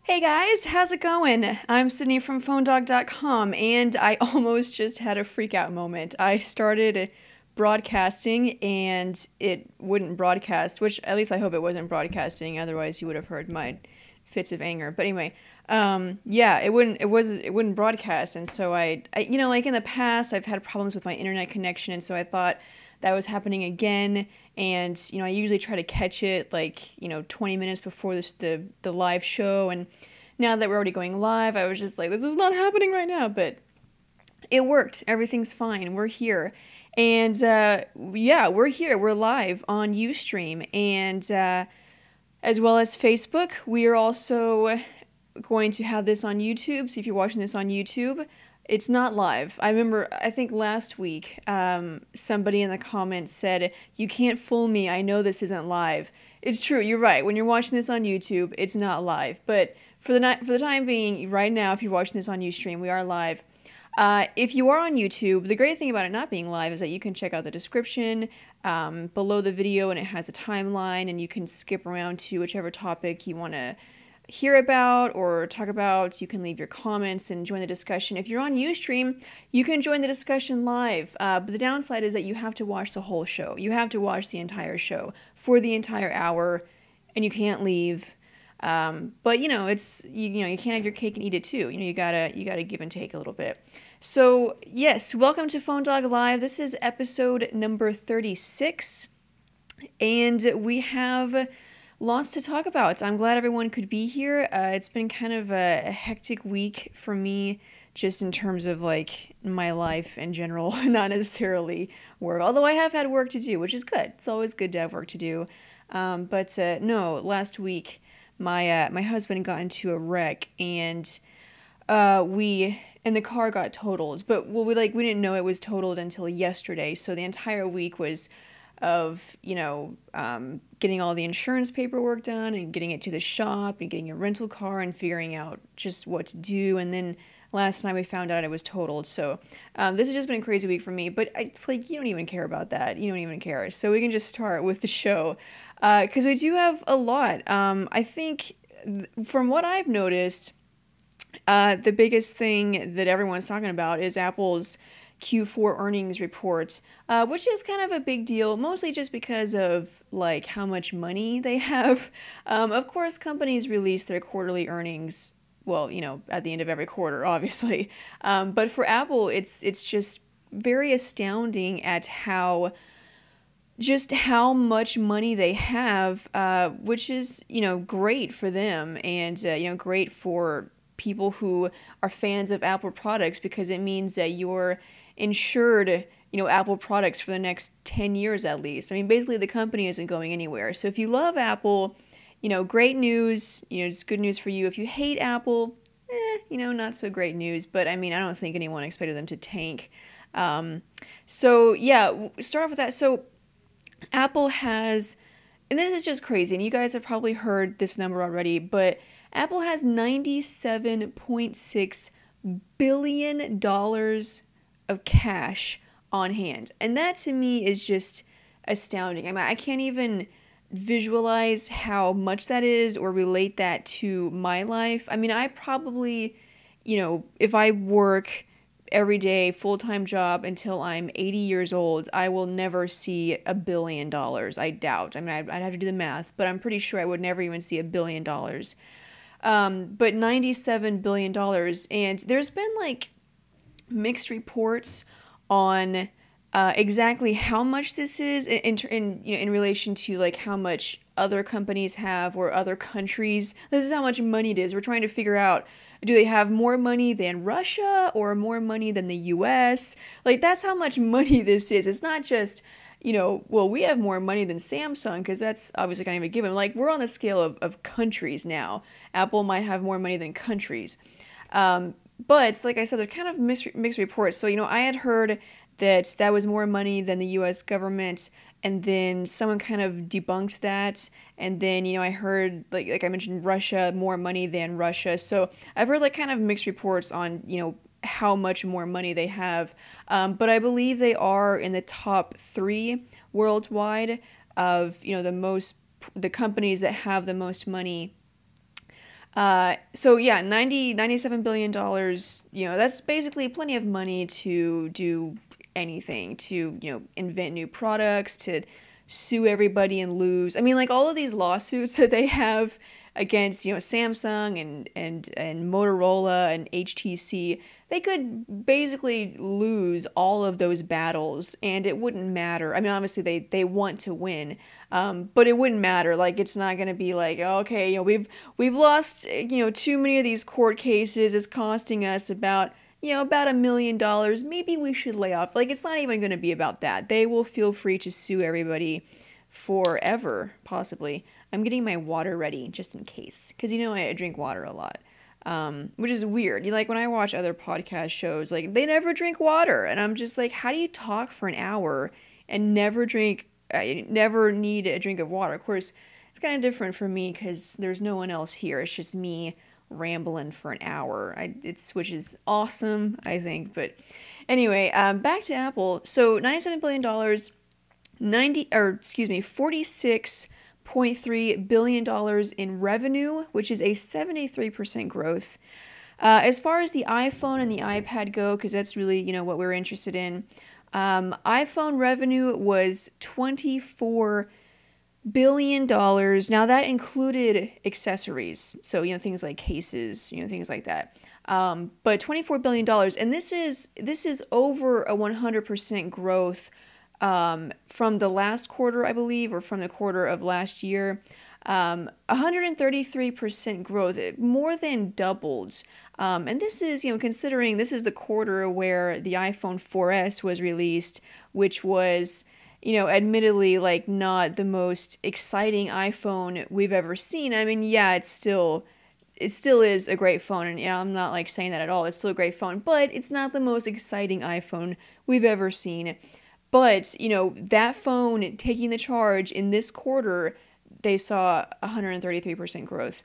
Hey guys, how's it going? I'm Sydney from PhoneDog.com, and I almost just had a freak out moment. I started broadcasting and it wouldn't broadcast, which at least I hope it wasn't broadcasting, otherwise you would have heard my fits of anger. But anyway, yeah, it wouldn't broadcast, and so like in the past, I've had problems with my internet connection, and so I thought that was happening again. And I usually try to catch it like 20 minutes before the live show. And now that we're already going live, I was just like, this is not happening right now. But it worked. Everything's fine. We're here. And yeah, we're here. We're live on Ustream and as well as Facebook. We are also going to have this on YouTube. So if you're watching this on YouTube, it's not live. I remember, I think last week, somebody in the comments said, "You can't fool me. I know this isn't live." It's true. You're right. When you're watching this on YouTube, it's not live. But for the time being, right now, if you're watching this on Ustream, we are live. If you are on YouTube, the great thing about it not being live is that you can check out the description below the video, and it has a timeline, and you can skip around to whichever topic you want to hear about or talk about. You can leave your comments and join the discussion. If you're on Ustream, you can join the discussion live. But the downside is that you have to watch the whole show. You have to watch the entire show for the entire hour, and you can't leave. But it's you can't have your cake and eat it too. You gotta give and take a little bit. So yes, welcome to Phone Dog Live. This is episode number 36, and we have lots to talk about. I'm glad everyone could be here. It's been kind of a hectic week for me, just in terms of like my life in general, not necessarily work. Although I have had work to do, which is good. It's always good to have work to do. But no, last week my husband got into a wreck, and the car got totaled. But we didn't know it was totaled until yesterday. So the entire week was of getting all the insurance paperwork done and getting it to the shop and getting a rental car and figuring out just what to do. And then last night we found out it was totaled. So this has just been a crazy week for me. But it's like, you don't even care about that. You don't even care. So we can just start with the show because we do have a lot. I think from what I've noticed, the biggest thing that everyone's talking about is Apple's Q4 earnings report, which is kind of a big deal, mostly just because of like how much money they have. Of course, companies release their quarterly earnings, well, at the end of every quarter, obviously. But for Apple, it's just very astounding at how much money they have, which is, great for them and, great for people who are fans of Apple products, because it means that you're insured, Apple products for the next 10 years at least. I mean, basically the company isn't going anywhere. So if you love Apple, great news, it's good news for you. If you hate Apple, not so great news. But I mean, I don't think anyone expected them to tank. So yeah, start off with that. So Apple has, and this is just crazy, and you guys have probably heard this number already, but Apple has $97.6 billion of cash on hand. And that to me is just astounding. I mean, I can't even visualize how much that is or relate that to my life. I mean, I probably, if I work every day, full-time job until I'm 80 years old, I will never see $1 billion. I doubt. I mean, I'd have to do the math, but I'm pretty sure I would never even see $1 billion. But $97 billion. And there's been like mixed reports on exactly how much this is in relation to like how much other companies have or other countries. This is how much money it is. We're trying to figure out, do they have more money than Russia or more money than the US? Like, that's how much money this is. It's not just, well, we have more money than Samsung, because that's obviously kind of a given. Like, we're on the scale of countries now. Apple might have more money than countries. But like I said, there's kind of mixed reports. So, I had heard that was more money than the US government, and then someone kind of debunked that. And then, I heard, like I mentioned, Russia, more money than Russia. So I've heard like kind of mixed reports on, how much more money they have. But I believe they are in the top 3 worldwide of, the companies that have the most money. So yeah, $97 billion, that's basically plenty of money to do anything, to, invent new products, to sue everybody and lose. I mean, like all of these lawsuits that they have against, Samsung and Motorola and HTC, they could basically lose all of those battles and it wouldn't matter. I mean, obviously they want to win, but it wouldn't matter. Like it's not going to be like, okay, we've lost, too many of these court cases. It's costing us about $1 million. Maybe we should lay off. Like it's not even going to be about that. They will feel free to sue everybody forever, possibly. I'm getting my water ready just in case, because I drink water a lot. Which is weird. Like when I watch other podcast shows, like they never drink water, and I'm just like, how do you talk for an hour and never need a drink of water? Of course, it's kind of different for me because there's no one else here. It's just me rambling for an hour. Which is awesome, I think. But anyway, back to Apple. So $97 billion, 46.3 billion dollars in revenue, which is a 73% growth. As far as the iPhone and the iPad go, because that's really what we're interested in, iPhone revenue was $24 billion. Now that included accessories, so things like cases, things like that. But $24 billion, and this is over a 100% growth from the last quarter, I believe, or from the quarter of last year. 133% growth, it more than doubled. And this is, considering this is the quarter where the iPhone 4S was released, which was, admittedly, like, not the most exciting iPhone we've ever seen. I mean, yeah, it still is a great phone, and I'm not, like, saying that at all. It's still a great phone, but it's not the most exciting iPhone we've ever seen. But, that phone taking the charge in this quarter, they saw 133% growth.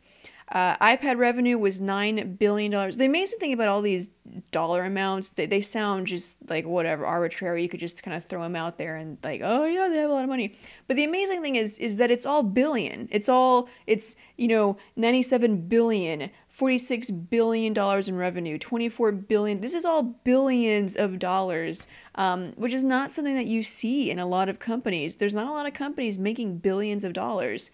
iPad revenue was $9 billion. The amazing thing about all these dollar amounts, they sound just like whatever, arbitrary. You could just kind of throw them out there and like, oh yeah, they have a lot of money. But the amazing thing is that it's all billion. It's 97 billion, $46 billion in revenue, 24 billion. This is all billions of dollars, which is not something that you see in a lot of companies. There's not a lot of companies making billions of dollars.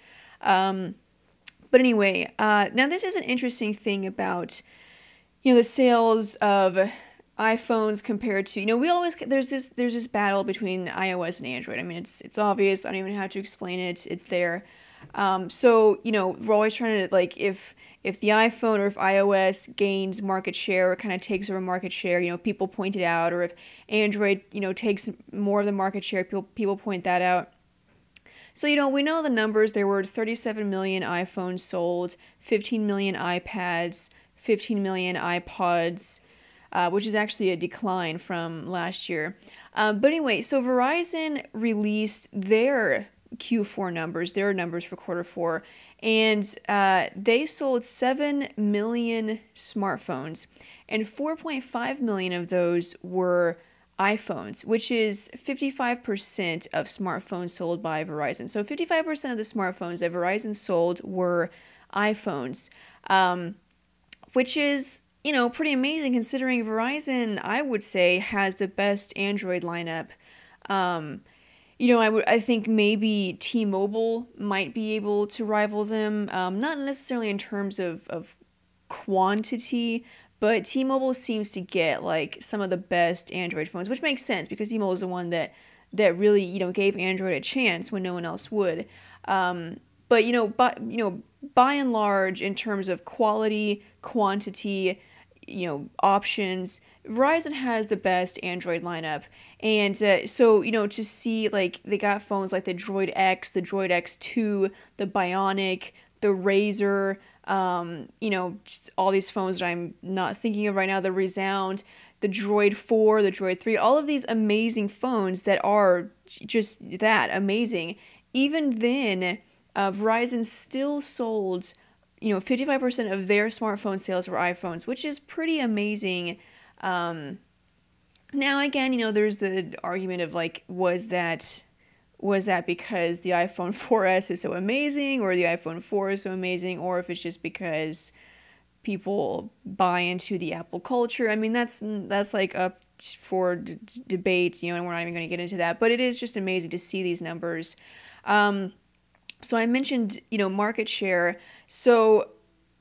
But anyway, now this is an interesting thing about, the sales of iPhones compared to, we always, there's this battle between iOS and Android. I mean, it's obvious. I don't even have to explain it. It's there. So, we're always trying to, like, if the iPhone or if iOS gains market share or kind of takes over market share, people point it out. Or if Android, takes more of the market share, people point that out. So, we know the numbers. There were 37 million iPhones sold, 15 million iPads, 15 million iPods, which is actually a decline from last year. But anyway, so Verizon released their Q4 numbers, their numbers for quarter four, and they sold 7 million smartphones, and 4.5 million of those were iPhones, which is 55% of smartphones sold by Verizon. So 55% of the smartphones that Verizon sold were iPhones, which is, pretty amazing considering Verizon, I would say, has the best Android lineup. I think maybe T-Mobile might be able to rival them, not necessarily in terms of quantity, but T-Mobile seems to get, like, some of the best Android phones, which makes sense because T-Mobile is the one that really, gave Android a chance when no one else would. But, by and large, in terms of quality, quantity, options, Verizon has the best Android lineup. And so, to see, like, they got phones like the Droid X, the Droid X2, the Bionic, the Razr, just all these phones that I'm not thinking of right now, the Resound, the Droid 4, the Droid 3, all of these amazing phones that are just that amazing. Even then, Verizon still sold, 55% of their smartphone sales were iPhones, which is pretty amazing. Now, again, there's the argument of, like, was that because the iPhone 4S is so amazing, or the iPhone 4 is so amazing, or if it's just because, people buy into the Apple culture. I mean, that's like up for debate, and we're not even going to get into that. But it is just amazing to see these numbers. So I mentioned, market share. So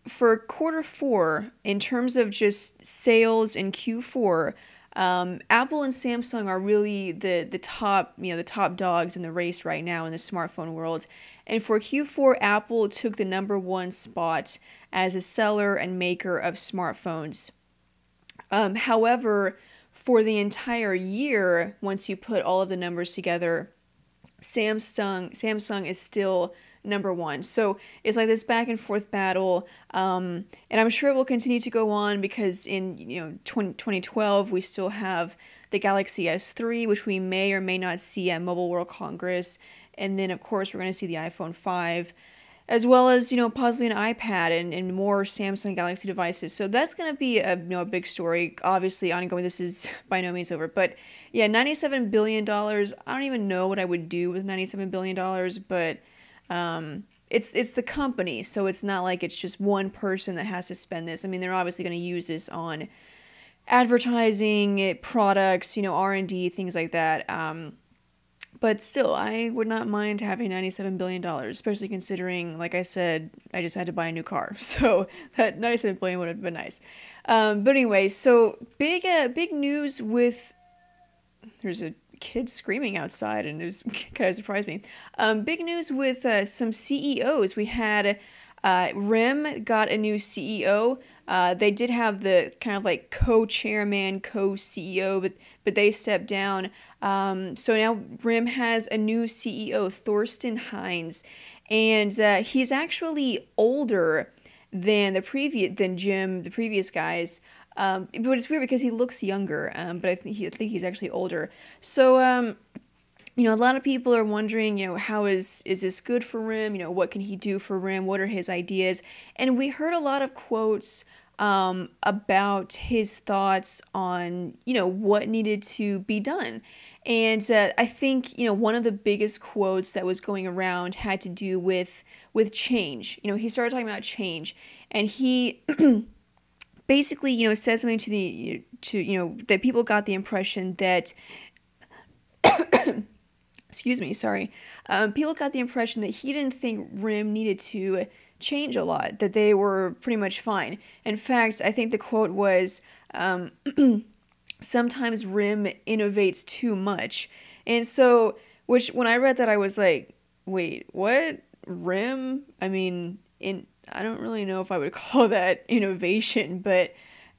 for quarter four, in terms of just sales in Q4, Apple and Samsung are really the top, the top dogs in the race right now in the smartphone world. And for Q4, Apple took the number one spot as a seller and maker of smartphones. However, for the entire year, once you put all of the numbers together, Samsung is still number one. So it's like this back and forth battle, and I'm sure it will continue to go on because in 2012 we still have the Galaxy S3, which we may or may not see at Mobile World Congress, and then of course we're going to see the iPhone 5, as well as possibly an iPad and more Samsung Galaxy devices. So that's going to be a big story. Obviously ongoing. This is by no means over, but yeah, $97 billion. I don't even know what I would do with $97 billion, but it's the company, so it's not like it's just one person that has to spend this. I mean, they're obviously going to use this on advertising, products, R&D, things like that. But still, I would not mind having $97 billion, especially considering, like I said, I just had to buy a new car. So that $97 billion would have been nice. But anyway, so big news with, there's a kid screaming outside and it was kind of surprised me. Big news with some CEOs. We had RIM got a new CEO. They did have the kind of like co-chairman, co-CEO, but they stepped down. So now RIM has a new CEO, Thorsten Heins, and he's actually older than Jim, the previous guys. But it's weird because he looks younger, but I think he's actually older. So, a lot of people are wondering, how is this good for RIM? What can he do for RIM? What are his ideas? And we heard a lot of quotes about his thoughts on, what needed to be done. And I think, one of the biggest quotes that was going around had to do with change. He started talking about change, and he basically, said something that people got the impression that, excuse me, sorry. People got the impression that he didn't think RIM needed to change a lot, that they were pretty much fine. In fact, I think the quote was, sometimes RIM innovates too much. And so, which when I read that, I was like, wait, what? RIM? I mean, I don't really know if I would call that innovation, but,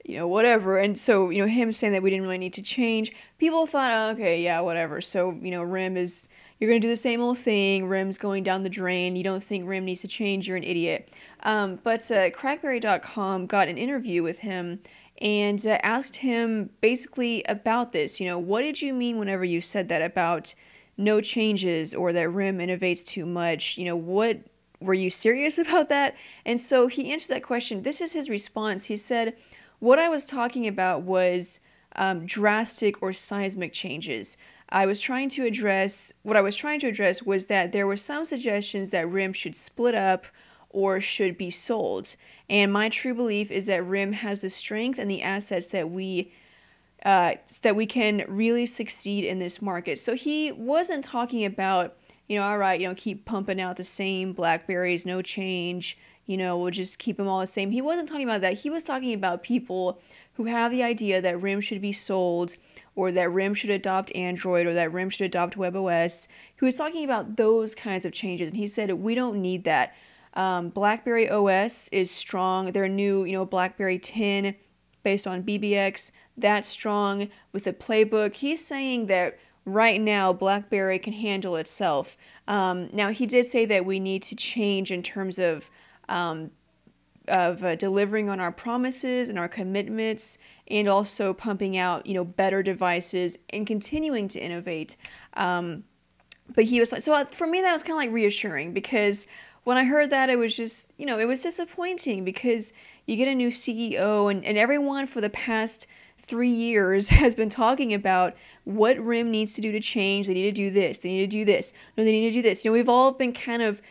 whatever. And so, him saying that we didn't really need to change, people thought, oh, okay, yeah, whatever. So, RIM is, you're going to do the same old thing. RIM's going down the drain. You don't think RIM needs to change. You're an idiot. But crackberry.com got an interview with him and asked him basically about this. What did you mean whenever you said that about no changes or that RIM innovates too much? What were you serious about that? And so he answered that question. This is his response. He said, what I was talking about was drastic or seismic changes. What I was trying to address was that there were some suggestions that RIM should split up or should be sold. And my true belief is that RIM has the strength and the assets that we can really succeed in this market. So he wasn't talking about, all right, keep pumping out the same Blackberries, no change, we'll just keep them all the same. He wasn't talking about that. He was talking about people who have the idea that RIM should be sold, or that RIM should adopt Android, or that RIM should adopt WebOS. He was talking about those kinds of changes, and he said, we don't need that. BlackBerry OS is strong. Their new, BlackBerry 10 based on BBX, that's strong with the playbook. He's saying that right now BlackBerry can handle itself. Now, he did say that we need to change in terms of delivering on our promises and our commitments, and also pumping out, better devices and continuing to innovate. But he was so for me that was kind of like reassuring, because when I heard that, it was just, it was disappointing, because you get a new CEO and everyone for the past 3 years has been talking about what RIM needs to do to change. They need to do this. They need to do this. No, they need to do this. We've all been kind of,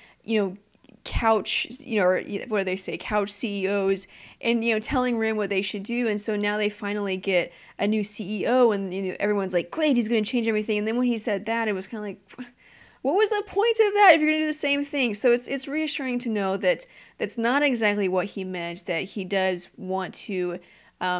couch, or what do they say, couch CEOs, and, telling RIM what they should do. And so now they finally get a new CEO, and everyone's like, great, he's going to change everything. And then when he said that, it was kind of like, what was the point of that if you're going to do the same thing? So it's reassuring to know that that's not exactly what he meant, that he does want to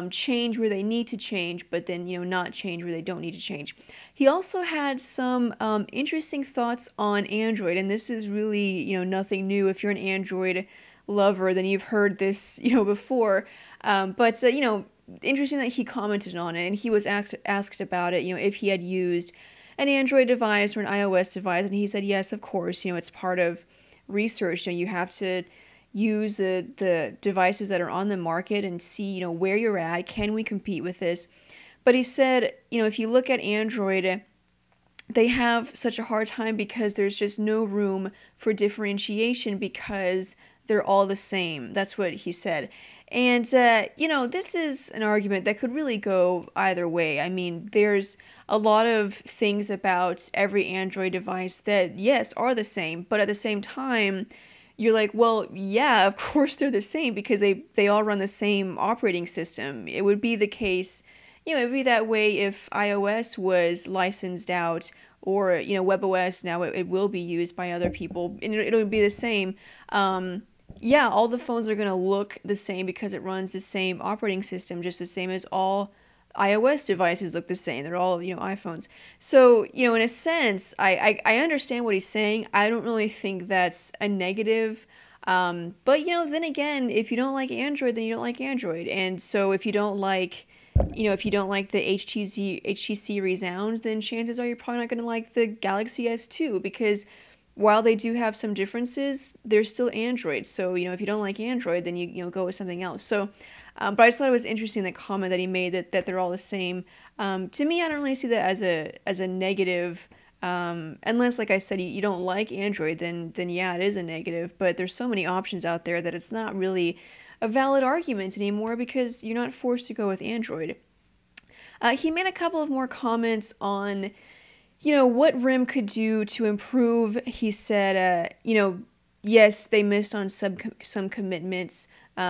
change where they need to change, but then, not change where they don't need to change. He also had some interesting thoughts on Android, and this is really, nothing new. If you're an Android lover, then you've heard this, before. But interesting that he commented on it, and he was asked about it, if he had used an Android device or an iOS device, and he said, yes, of course, it's part of research. You have to use the devices that are on the market and see, where you're at. Can we compete with this? But he said, if you look at Android, they have such a hard time because there's just no room for differentiation because they're all the same. That's what he said. And, this is an argument that could really go either way. I mean, there's a lot of things about every Android device that, yes, are the same, but at the same time, you're like, well, yeah, of course they're the same because they all run the same operating system. It would be the case, it would be that way if iOS was licensed out, or, WebOS, now it will be used by other people, and it'll be the same. Yeah, all the phones are going to look the same because it runs the same operating system, just the same as all iOS devices look the same. They're all, iPhones. So, in a sense, I understand what he's saying. I don't really think that's a negative. But, then again, if you don't like Android, then you don't like Android. And so if you don't like, if you don't like the HTC Resound, then chances are you're probably not going to like the Galaxy S2, because while they do have some differences, they're still Android. So, if you don't like Android, then you go with something else. So, but I just thought it was interesting, the comment that he made that they're all the same. To me, I don't really see that as a negative, unless, like I said, you don't like Android, then yeah, it is a negative. But there's so many options out there that it's not really a valid argument anymore because you're not forced to go with Android. He made a couple of more comments on, what RIM could do to improve. He said, yes, they missed on some commitments.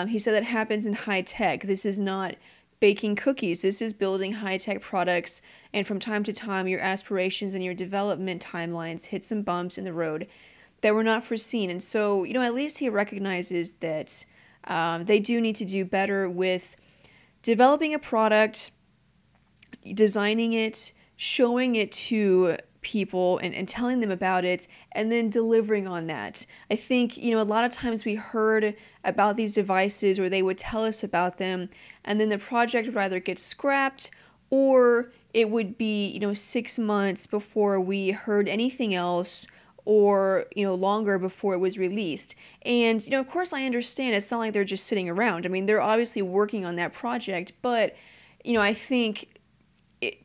He said that happens in high tech. This is not baking cookies. This is building high tech products. And from time to time, your aspirations and your development timelines hit some bumps in the road that were not foreseen. And so, at least he recognizes that they do need to do better with developing a product, designing it, showing it to people and telling them about it, and then delivering on that. I think, a lot of times we heard about these devices, or they would tell us about them, and then the project would either get scrapped, or it would be, 6 months before we heard anything else, or, longer before it was released. And, of course I understand it's not like they're just sitting around. I mean, they're obviously working on that project, but, I think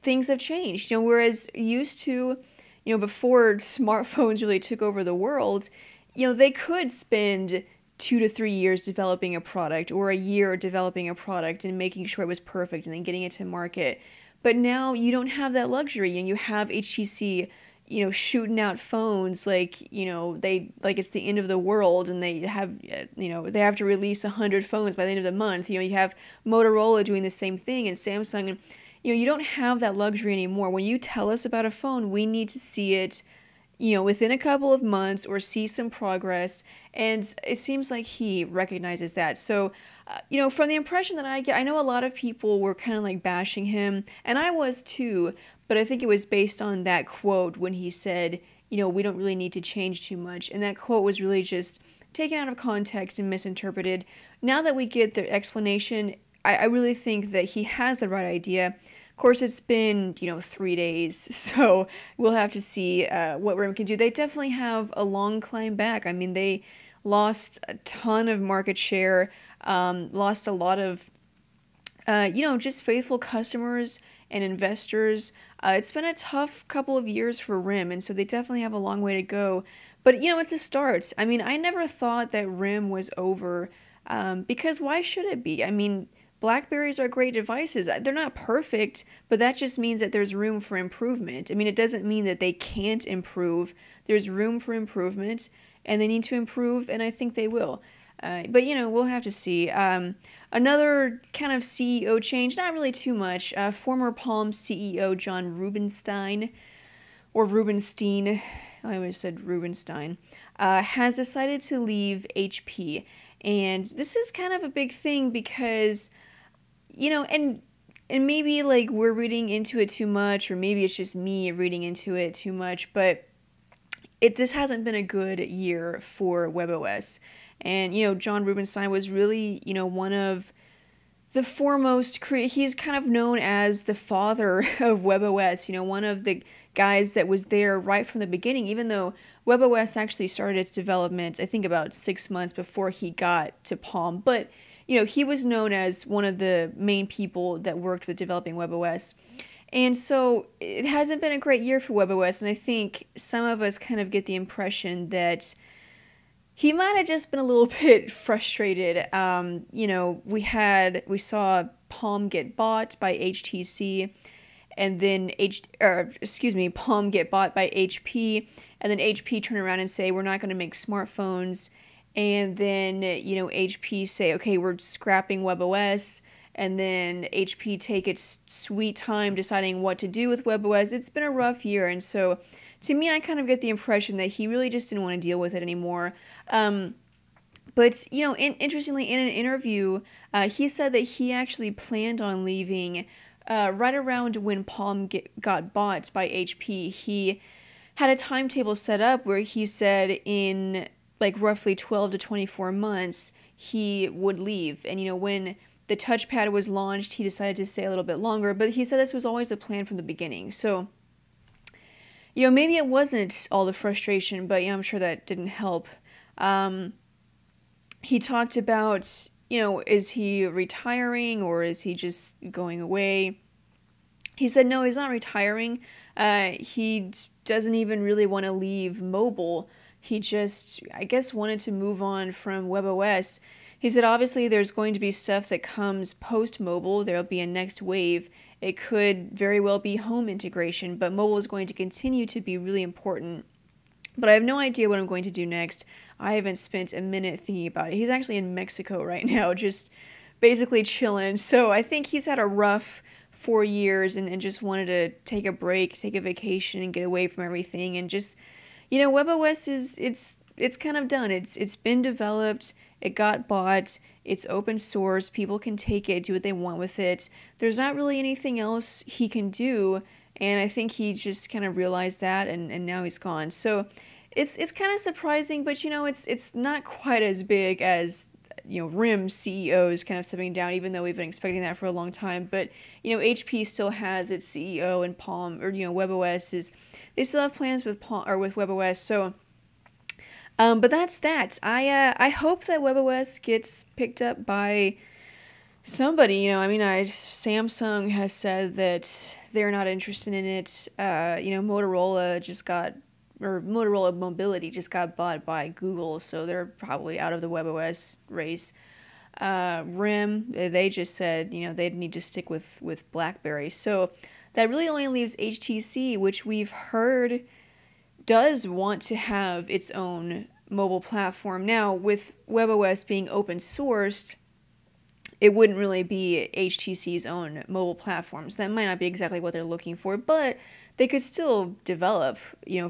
things have changed, whereas used to, before smartphones really took over the world, they could spend 2 to 3 years developing a product, or a year developing a product and making sure it was perfect and then getting it to market. But now you don't have that luxury, and you have HTC, shooting out phones like, it's the end of the world, and they have, they have to release 100 phones by the end of the month. You have Motorola doing the same thing, and Samsung, and you don't have that luxury anymore. When you tell us about a phone, we need to see it, within a couple of months, or see some progress. And it seems like he recognizes that. So, from the impression that I get, I know a lot of people were kind of like bashing him, and I was too, but I think it was based on that quote when he said, we don't really need to change too much. And that quote was really just taken out of context and misinterpreted. Now that we get the explanation, I really think that he has the right idea. Of course, it's been, 3 days, so we'll have to see what RIM can do. They definitely have a long climb back. I mean, they lost a ton of market share, lost a lot of, just faithful customers and investors. It's been a tough couple of years for RIM, and so they definitely have a long way to go. But, it's a start. I mean, I never thought that RIM was over, because why should it be? I mean, Blackberries are great devices. They're not perfect, but that just means that there's room for improvement. I mean, it doesn't mean that they can't improve. There's room for improvement, and they need to improve, and I think they will. But, we'll have to see. Another kind of CEO change, not really too much. Former Palm CEO Jon Rubenstein, or Rubenstein, I always said Rubenstein, has decided to leave HP. And this is kind of a big thing because, and maybe like we're reading into it too much, or maybe it's just me reading into it too much, but this hasn't been a good year for WebOS. And, Jon Rubenstein was really, one of the foremost, he's kind of known as the father of WebOS, one of the guys that was there right from the beginning, even though WebOS actually started its development, I think about 6 months before he got to Palm. But, he was known as one of the main people that worked with developing WebOS. And so it hasn't been a great year for WebOS, and I think some of us kind of get the impression that he might have just been a little bit frustrated. We saw Palm get bought by HTC, and then Palm get bought by HP, and then HP turn around and say, we're not going to make smartphones, and then, HP say, okay, we're scrapping WebOS, and then HP take its sweet time deciding what to do with WebOS. It's been a rough year, and so to me, I kind of get the impression that he really just didn't want to deal with it anymore. But, interestingly, in an interview, he said that he actually planned on leaving right around when Palm got bought by HP. He had a timetable set up where he said in like roughly 12 to 24 months, he would leave. And, when the touchpad was launched, he decided to stay a little bit longer, but he said this was always a plan from the beginning. So, maybe it wasn't all the frustration, but I'm sure that didn't help. He talked about, is he retiring or is he just going away? He said, no, he's not retiring. He doesn't even really want to leave mobile. He just, I guess, wanted to move on from WebOS. He said, obviously, there's going to be stuff that comes post-mobile. There'll be a next wave. It could very well be home integration, but mobile is going to continue to be really important. But I have no idea what I'm going to do next. I haven't spent a minute thinking about it. He's actually in Mexico right now, just basically chilling. So I think he's had a rough 4 years and just wanted to take a break, take a vacation, and get away from everything. And just, WebOS it's kind of done. It's been developed. It got bought. It's open source. People can take it, do what they want with it. There's not really anything else he can do, and I think he just kind of realized that, and now he's gone. So it's kind of surprising, but it's not quite as big as RIM CEOs kind of stepping down, even though we've been expecting that for a long time. But HP still has its CEO, and Palm or WebOS they still have plans with Palm or with WebOS. So. But that's that. I hope that WebOS gets picked up by somebody. Samsung has said that they're not interested in it. Motorola Motorola Mobility just got bought by Google, so they're probably out of the WebOS race. RIM, they just said they'd need to stick with BlackBerry. So that really only leaves HTC, which we've heard does want to have its own mobile platform. Now, with WebOS being open sourced, it wouldn't really be HTC's own mobile platform. So that might not be exactly what they're looking for, but they could still develop,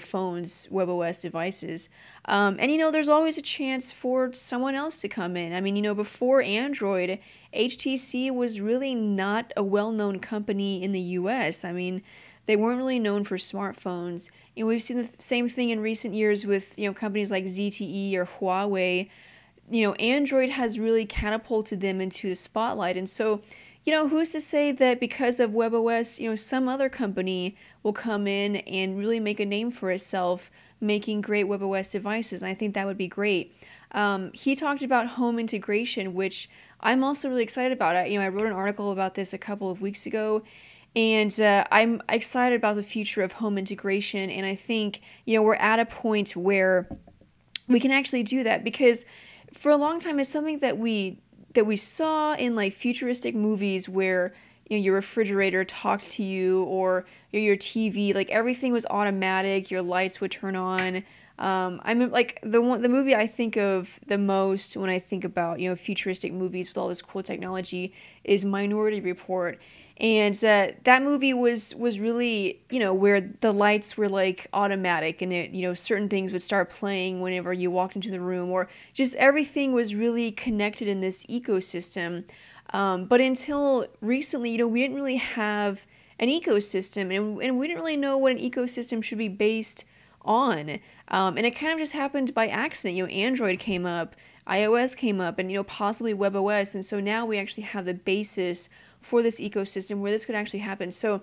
phones, WebOS devices. And there's always a chance for someone else to come in. Before Android, HTC was really not a well-known company in the US. They weren't really known for smartphones. We've seen the same thing in recent years with, companies like ZTE or Huawei. Android has really catapulted them into the spotlight. And so, who's to say that because of WebOS, some other company will come in and really make a name for itself, making great WebOS devices. And I think that would be great. He talked about home integration, which I'm also really excited about. I wrote an article about this a couple of weeks ago. And I'm excited about the future of home integration, and I think, we're at a point where we can actually do that, because for a long time it's something that we that we saw in like futuristic movies where your refrigerator talked to you, or your TV, like everything was automatic, your lights would turn on. I mean, like the movie I think of the most when I think about futuristic movies with all this cool technology is Minority Report, and that movie was really where the lights were like automatic, and it certain things would start playing whenever you walked into the room, or just everything was really connected in this ecosystem. But until recently, we didn't really have an ecosystem, and we didn't really know what an ecosystem should be based on. And it kind of just happened by accident. Android came up, iOS came up, and possibly WebOS. And so now we actually have the basis for this ecosystem where this could actually happen. So,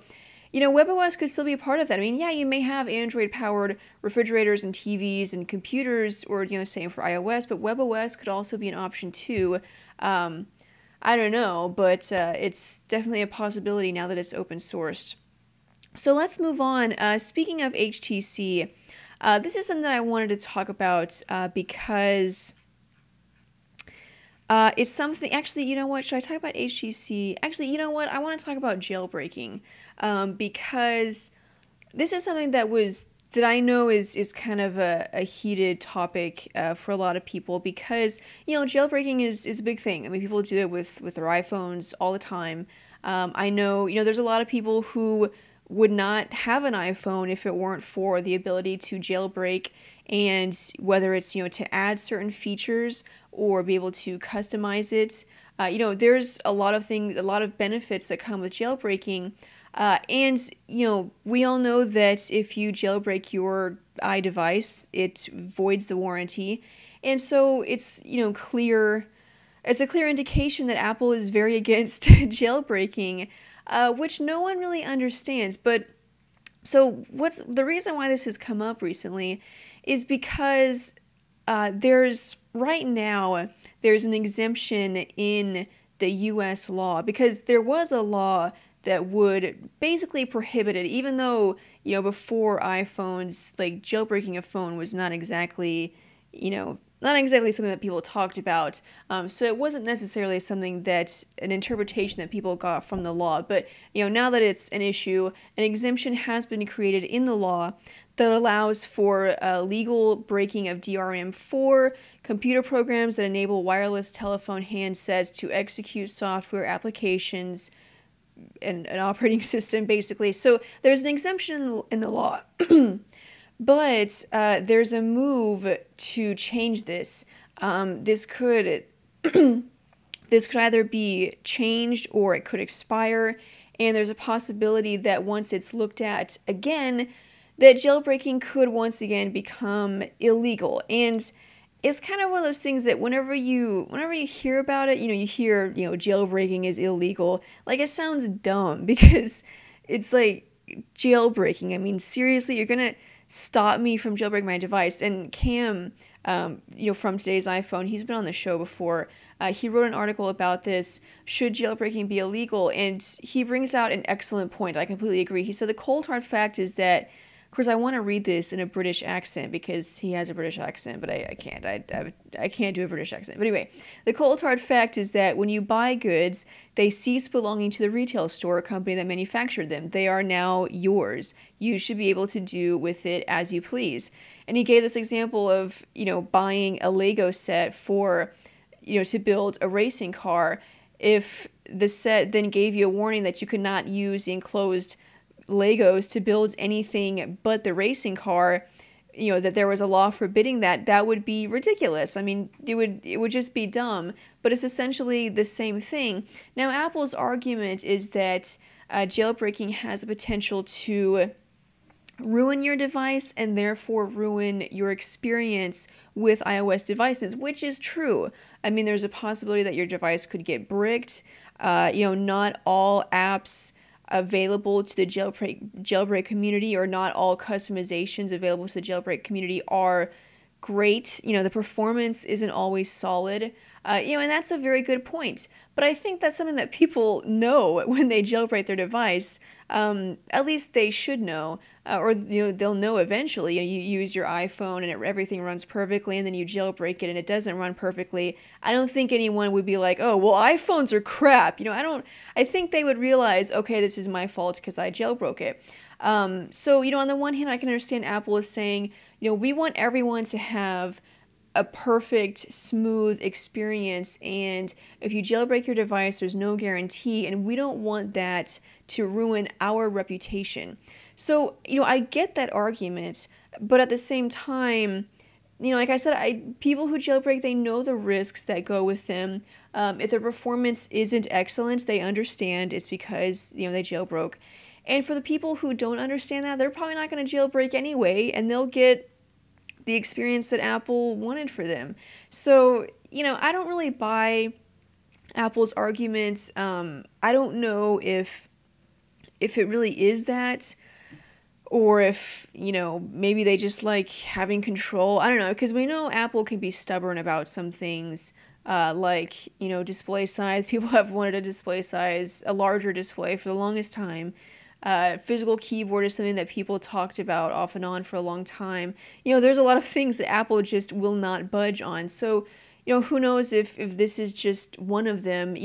WebOS could still be a part of that. I mean, yeah, you may have Android-powered refrigerators and TVs and computers, or, same for iOS, but WebOS could also be an option too. I don't know, but it's definitely a possibility now that it's open sourced. So let's move on. Speaking of HTC, this is something that I wanted to talk about because it's something. Actually, you know what? Should I talk about HTC? Actually, you know what? I want to talk about jailbreaking because this is something that I know is kind of a heated topic for a lot of people, because jailbreaking is a big thing. I mean, people do it with their iPhones all the time. I know there's a lot of people who would not have an iPhone if it weren't for the ability to jailbreak, and whether it's to add certain features or be able to customize it. There's a lot of benefits that come with jailbreaking. And we all know that if you jailbreak your iDevice, it voids the warranty. And so it's, clear, it's a clear indication that Apple is very against jailbreaking, which no one really understands. But so what's the reason why this has come up recently is because there's an exemption in the U.S. law, because there was a law that would basically prohibit it, even though, before iPhones, like jailbreaking a phone was not exactly something that people talked about. So it wasn't necessarily something that, an interpretation that people got from the law. But, now that it's an issue, an exemption has been created in the law that allows for legal breaking of DRM for computer programs that enable wireless telephone handsets to execute software applications and an operating system, basically. So there's an exemption in the law. But there's a move to change this. This could either be changed or it could expire, and there's a possibility that once it's looked at again, that jailbreaking could once again become illegal. And it's kind of one of those things that whenever you hear about it, you hear jailbreaking is illegal. Like, it sounds dumb because it's like jailbreaking. I mean, seriously, you're gonna stop me from jailbreaking my device? And Cam, from Today's iPhone, he's been on the show before. He wrote an article about this. Should jailbreaking be illegal? And he brings out an excellent point. I completely agree. He said the cold hard fact is that, of course, I want to read this in a British accent because he has a British accent, but I can't. I can't do a British accent. But anyway, the cold hard fact is that when you buy goods, they cease belonging to the retail store or company that manufactured them. They are now yours. You should be able to do with it as you please. And he gave this example of, buying a Lego set for, to build a racing car. If the set then gave you a warning that you could not use the enclosed Legos to build anything but the racing car, that there was a law forbidding that would be ridiculous. I mean, it would just be dumb, but it's essentially the same thing. Now, Apple's argument is that jailbreaking has the potential to ruin your device and therefore ruin your experience with iOS devices, which is true. I mean, there's a possibility that your device could get bricked. Not all apps available to the jailbreak community, or not all customizations available to the jailbreak community are great. The performance isn't always solid. And that's a very good point. But I think that's something that people know when they jailbreak their device. At least they should know, or they'll know eventually. You use your iPhone and everything runs perfectly, and then you jailbreak it and it doesn't run perfectly. I don't think anyone would be like, "Oh, well, iPhones are crap." I think they would realize, okay, this is my fault because I jailbroke it. So on the one hand, I can understand Apple is saying, we want everyone to have a perfect, smooth experience, and if you jailbreak your device, there's no guarantee, and we don't want that to ruin our reputation. So, I get that argument, but at the same time, like I said, people who jailbreak, they know the risks that go with them. If their performance isn't excellent, they understand it's because, they jailbroke. And for the people who don't understand that, they're probably not going to jailbreak anyway, and they'll get the experience that Apple wanted for them. So, I don't really buy Apple's arguments. I don't know if it really is that, or if, maybe they just like having control. I don't know, because we know Apple can be stubborn about some things, like, display size. People have wanted a larger display for the longest time. Physical keyboard is something that people talked about off and on for a long time. There's a lot of things that Apple just will not budge on. So, who knows if this is just one of them.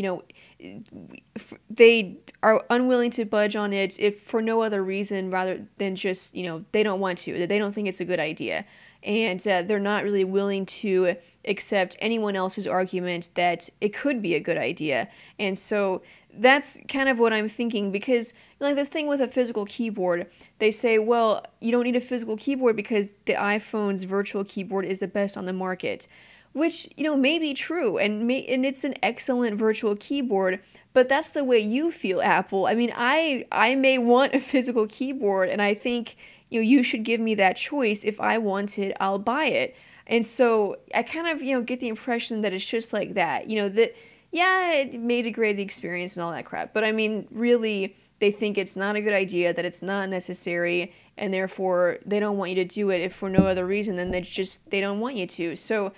They are unwilling to budge on it if for no other reason rather than just, they don't want to, that they don't think it's a good idea. And they're not really willing to accept anyone else's argument that it could be a good idea. And so that's kind of what I'm thinking, because like this thing with a physical keyboard, they say, well, you don't need a physical keyboard because the iPhone's virtual keyboard is the best on the market, which, may be true, and it's an excellent virtual keyboard, but that's the way you feel, Apple. I mean, I may want a physical keyboard, and I think, you should give me that choice. If I want it, I'll buy it. And so I kind of, get the impression that it's just like that, that, yeah, it may degrade the experience and all that crap, but I mean, really, they think it's not a good idea, that it's not necessary, and therefore they don't want you to do it if for no other reason than they don't want you to. So,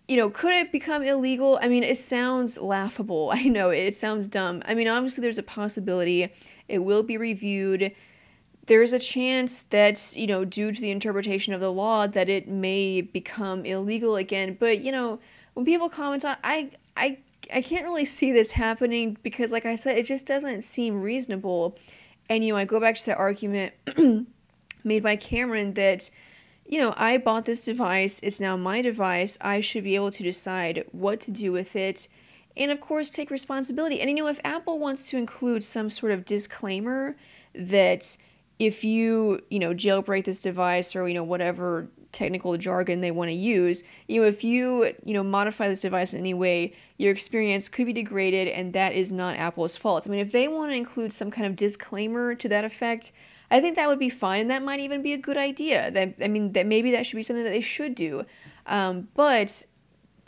could it become illegal? I mean, it sounds laughable. I know, it sounds dumb. I mean, obviously there's a possibility. It will be reviewed. There's a chance that, due to the interpretation of the law, that it may become illegal again. But, when people comment on I can't really see this happening because, like I said, it just doesn't seem reasonable. And, I go back to that argument made by Cameron that, I bought this device. It's now my device. I should be able to decide what to do with it and, of course, take responsibility. And, if Apple wants to include some sort of disclaimer that if you, jailbreak this device or, whatever technical jargon they want to use, if you, modify this device in any way, your experience could be degraded, and that is not Apple's fault. I mean, if they want to include some kind of disclaimer to that effect, I think that would be fine, and that might even be a good idea. That maybe that should be something that they should do, but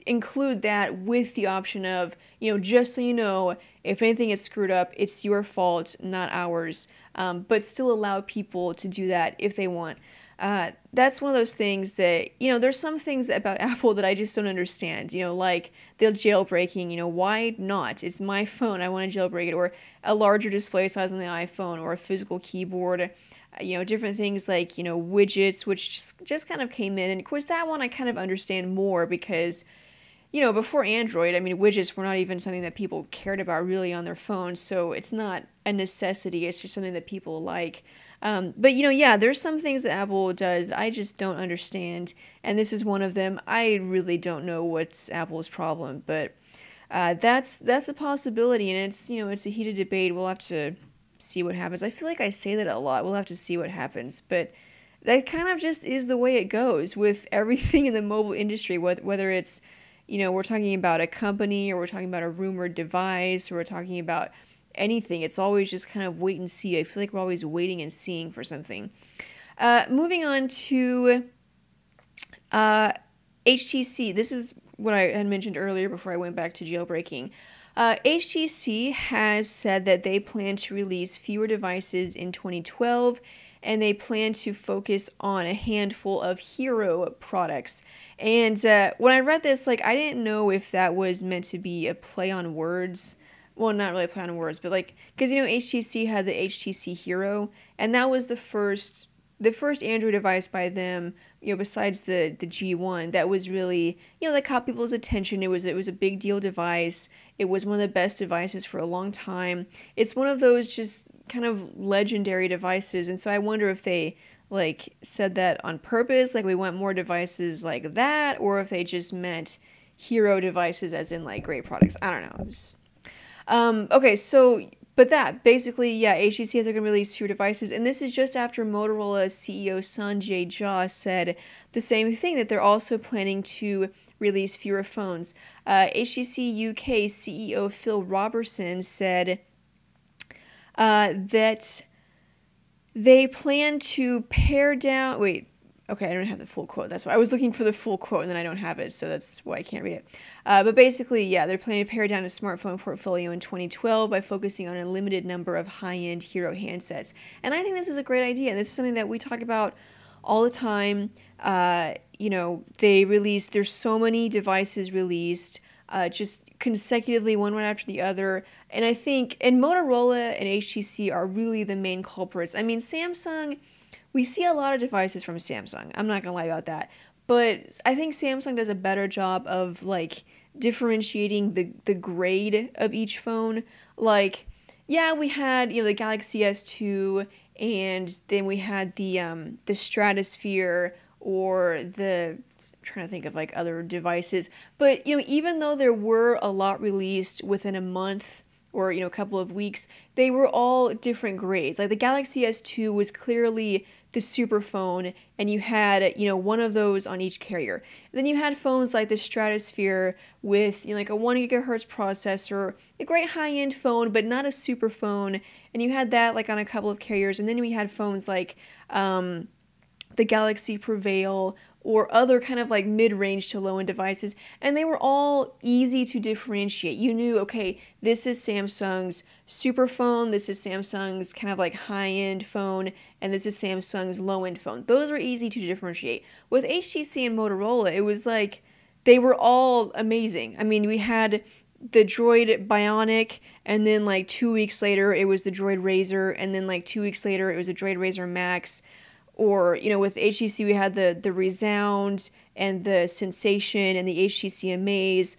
include that with the option of, just so you know, if anything is screwed up, it's your fault, not ours. But still allow people to do that if they want. That's one of those things that, there's some things about Apple that I just don't understand, like the jailbreaking, why not? It's my phone, I want to jailbreak it, or a larger display size on the iPhone, or a physical keyboard, different things like, widgets, which just kind of came in. And of course that one I kind of understand more because, before Android, widgets were not even something that people cared about really on their phones, so it's not a necessity, it's just something that people like. But, yeah, there's some things that Apple does I just don't understand, and this is one of them. I really don't know what's Apple's problem, but that's a possibility, and it's a heated debate. We'll have to see what happens. I feel like I say that a lot. We'll have to see what happens, but that kind of just is the way it goes with everything in the mobile industry, whether it's, we're talking about a company, or we're talking about a rumored device, or we're talking about anything. It's always just kind of wait and see. I feel like we're always waiting and seeing for something. Moving on to HTC. This is what I had mentioned earlier before I went back to jailbreaking. HTC has said that they plan to release fewer devices in 2012 and they plan to focus on a handful of hero products. And when I read this, like, I didn't know if that was meant to be a play on words. Well, not really a play on words, but like, because HTC had the HTC Hero, and that was the first Android device by them, besides the G1, that was really, that caught people's attention. It was a big deal device. It was one of the best devices for a long time. It's one of those just kind of legendary devices, and so I wonder if they like said that on purpose, like we want more devices like that, or if they just meant hero devices as in like great products. I don't know. Okay, so but that basically, yeah, HTC says they're going to release fewer devices, and this is just after Motorola CEO Sanjay Jha said the same thing, that they're also planning to release fewer phones. HTC UK CEO Phil Robertson said that they plan to pare down. Wait. Okay, I don't have the full quote. That's why I was looking for the full quote, and then I don't have it, so that's why I can't read it. But basically, yeah, they're planning to pare down a smartphone portfolio in 2012 by focusing on a limited number of high-end hero handsets. And I think this is a great idea. This is something that we talk about all the time. There's so many devices released, just consecutively, one right after the other. And I think, and Motorola and HTC are really the main culprits. I mean, Samsung, we see a lot of devices from Samsung. I'm not going to lie about that. But I think Samsung does a better job of, like, differentiating the grade of each phone. Like, yeah, we had, the Galaxy S2, and then we had the Stratosphere, or I'm trying to think of, like, other devices. But, even though there were a lot released within a month or, a couple of weeks, they were all different grades. Like, the Galaxy S2 was clearly the super phone, and you had, one of those on each carrier. Then you had phones like the Stratosphere with, like a 1 gigahertz processor, a great high-end phone, but not a super phone, and you had that, like, on a couple of carriers. And then we had phones like the Galaxy Prevail, or other kind of like mid-range to low-end devices, and they were all easy to differentiate. You knew, okay, this is Samsung's super phone, this is Samsung's kind of like high-end phone, and this is Samsung's low-end phone. Those were easy to differentiate. With HTC and Motorola, it was like they were all amazing. I mean, we had the Droid Bionic, and then like 2 weeks later it was the Droid Razr, and then like 2 weeks later it was the Droid Razr Max. Or, with HTC, we had the Resound and the Sensation and the HTC Amaze,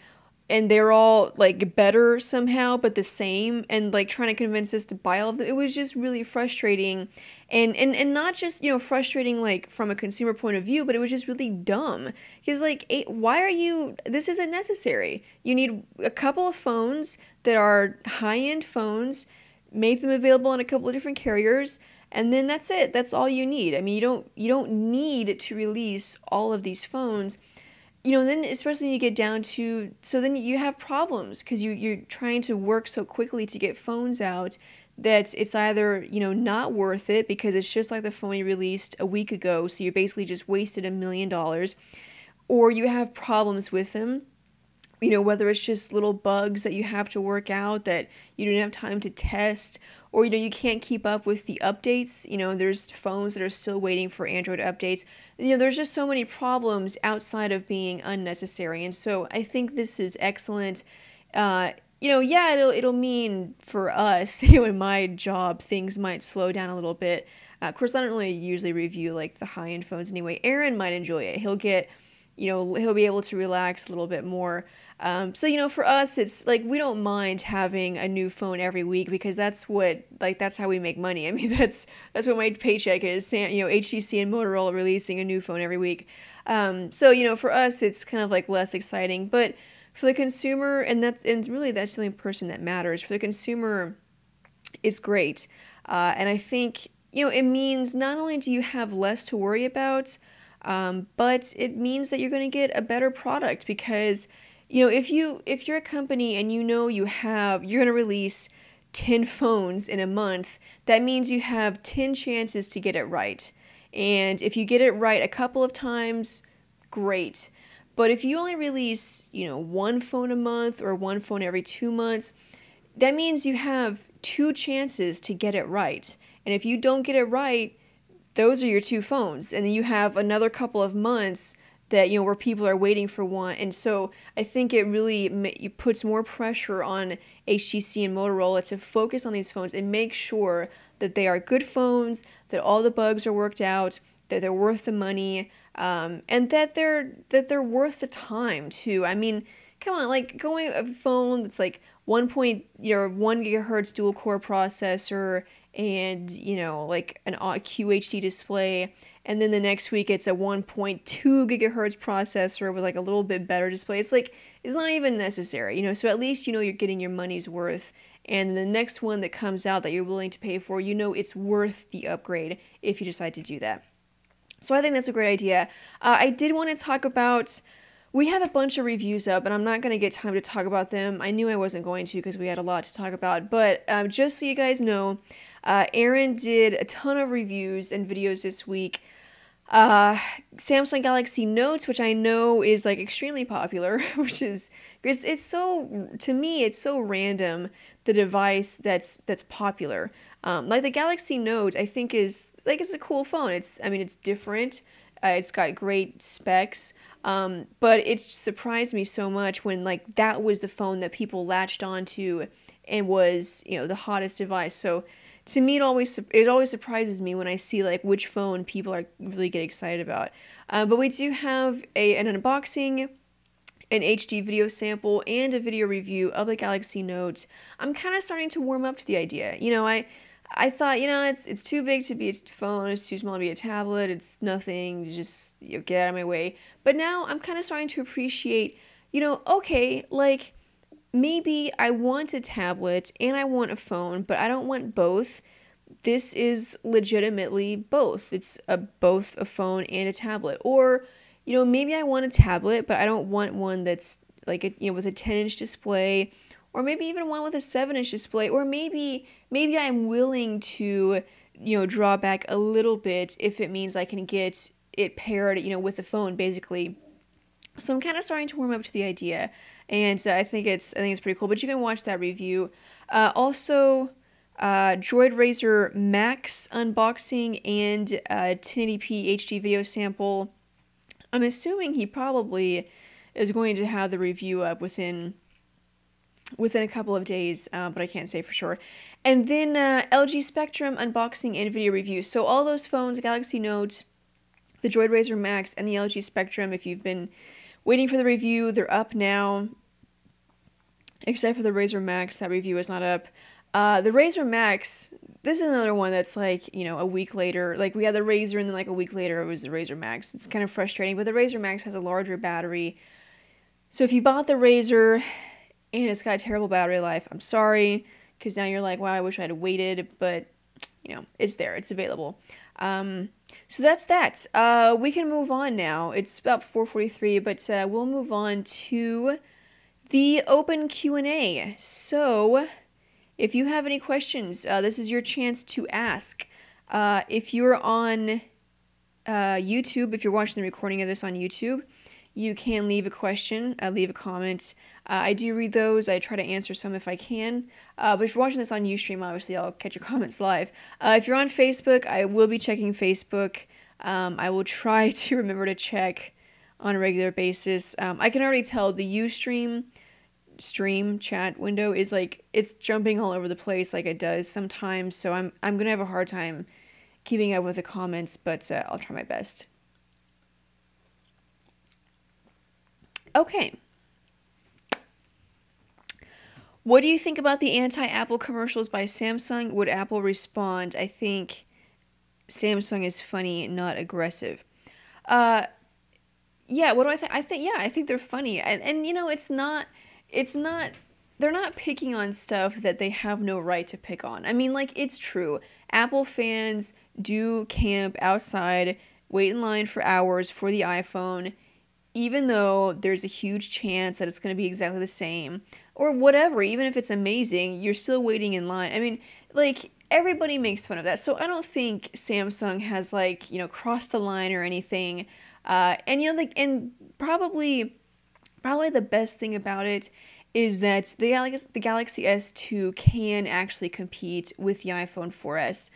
and they're all, like, better somehow, but the same, and, like, trying to convince us to buy all of them. It was just really frustrating, and not just, frustrating, like, from a consumer point of view, but it was just really dumb. Because, like, this isn't necessary. You need a couple of phones that are high-end phones, make them available on a couple of different carriers, and then that's it. That's all you need. I mean, you don't need to release all of these phones. Then especially when you get down to, so then you have problems because you're trying to work so quickly to get phones out that it's either, not worth it because it's just like the phone you released a week ago, so you basically just wasted $1 million, or you have problems with them. Whether it's just little bugs that you have to work out that you don't have time to test, or, you can't keep up with the updates. There's phones that are still waiting for Android updates. There's just so many problems outside of being unnecessary. And so I think this is excellent. It'll mean for us, in my job, things might slow down a little bit. Of course, I don't really usually review, like, the high-end phones anyway. Aaron might enjoy it. He'll be able to relax a little bit more. So, for us, it's like we don't mind having a new phone every week because that's how we make money. I mean, that's what my paycheck is. HTC and Motorola releasing a new phone every week. So, for us, it's kind of like less exciting. But for the consumer, and really that's the only person that matters. For the consumer, it's great. And I think, it means not only do you have less to worry about, but it means that you're going to get a better product because, if you're a company and you're going to release 10 phones in a month, that means you have 10 chances to get it right. And if you get it right a couple of times, great. But if you only release, one phone a month or one phone every 2 months, that means you have 2 chances to get it right. And if you don't get it right, those are your two phones. And then you have another couple of months that, where people are waiting for one. And so I think it really puts more pressure on HTC and Motorola to focus on these phones and make sure that they are good phones, that all the bugs are worked out, that they're worth the money, and that they're worth the time too. I mean, come on, like going a phone that's like 1 gigahertz dual core processor and like an QHD display, and then the next week it's a 1.2 gigahertz processor with like a little bit better display. It's like, it's not even necessary, so at least you're getting your money's worth. And the next one that comes out that you're willing to pay for, it's worth the upgrade if you decide to do that. So I think that's a great idea. I did want to talk about, we have a bunch of reviews up, and I'm not going to get time to talk about them. I knew I wasn't going to because we had a lot to talk about. But just so you guys know, Aaron did a ton of reviews and videos this week. Samsung Galaxy Notes, which I know is like extremely popular, which is, it's so, to me, it's so random, the device that's popular. Like the Galaxy Note, I think is like, it's a cool phone. It's different. It's got great specs. But it surprised me so much when like that was the phone that people latched onto and was, the hottest device. So to me, it always surprises me when I see like which phone people are really get excited about. But we do have an unboxing, an HD video sample, and a video review of the Galaxy Note. I'm kind of starting to warm up to the idea. I thought, it's too big to be a phone, it's too small to be a tablet, it's nothing, just get out of my way. But now I'm kind of starting to appreciate, okay, like maybe I want a tablet and I want a phone, but I don't want both. This is legitimately both. It's both a phone and a tablet. Or, maybe I want a tablet, but I don't want one that's like, with a 10-inch display, or maybe even one with a 7-inch display, or maybe I'm willing to, draw back a little bit if it means I can get it paired, with the phone, basically. So I'm kind of starting to warm up to the idea, and I think it's pretty cool. But you can watch that review. Also, Droid Razr Max unboxing and 1080p HD video sample. I'm assuming he probably is going to have the review up within a couple of days, but I can't say for sure. And then LG Spectrum unboxing and video review. So all those phones, Galaxy Note, the Droid Razr Max, and the LG Spectrum, if you've been waiting for the review, they're up now. Except for the Razr Max, that review is not up. The Razr Max, this is another one that's like, a week later. Like we had the Razr and then like a week later it was the Razr Max. It's kind of frustrating, but the Razr Max has a larger battery. So if you bought the Razr and it's got a terrible battery life, I'm sorry, because now you're like, wow, I wish I had waited, but, it's there, it's available. So that's that. We can move on now. It's about 4:43, but we'll move on to the open Q&A. So if you have any questions, this is your chance to ask. If you're on YouTube, if you're watching the recording of this on YouTube, you can leave a question, leave a comment. I do read those. I try to answer some if I can. But if you're watching this on Ustream, obviously I'll catch your comments live. If you're on Facebook, I will be checking Facebook. I will try to remember to check on a regular basis. I can already tell the Ustream stream chat window is like, it's jumping all over the place like it does sometimes. So I'm going to have a hard time keeping up with the comments, but I'll try my best. Okay. What do you think about the anti-Apple commercials by Samsung? Would Apple respond? I think Samsung is funny, not aggressive. Yeah, what do I think? I think they're funny. And they're not picking on stuff that they have no right to pick on. I mean, like, it's true. Apple fans do camp outside, wait in line for hours for the iPhone, even though there's a huge chance that it's going to be exactly the same, or whatever. Even if it's amazing, you're still waiting in line. I mean, like, everybody makes fun of that. So I don't think Samsung has, like, crossed the line or anything. And probably the best thing about it is that the Galaxy S2 can actually compete with the iPhone 4S.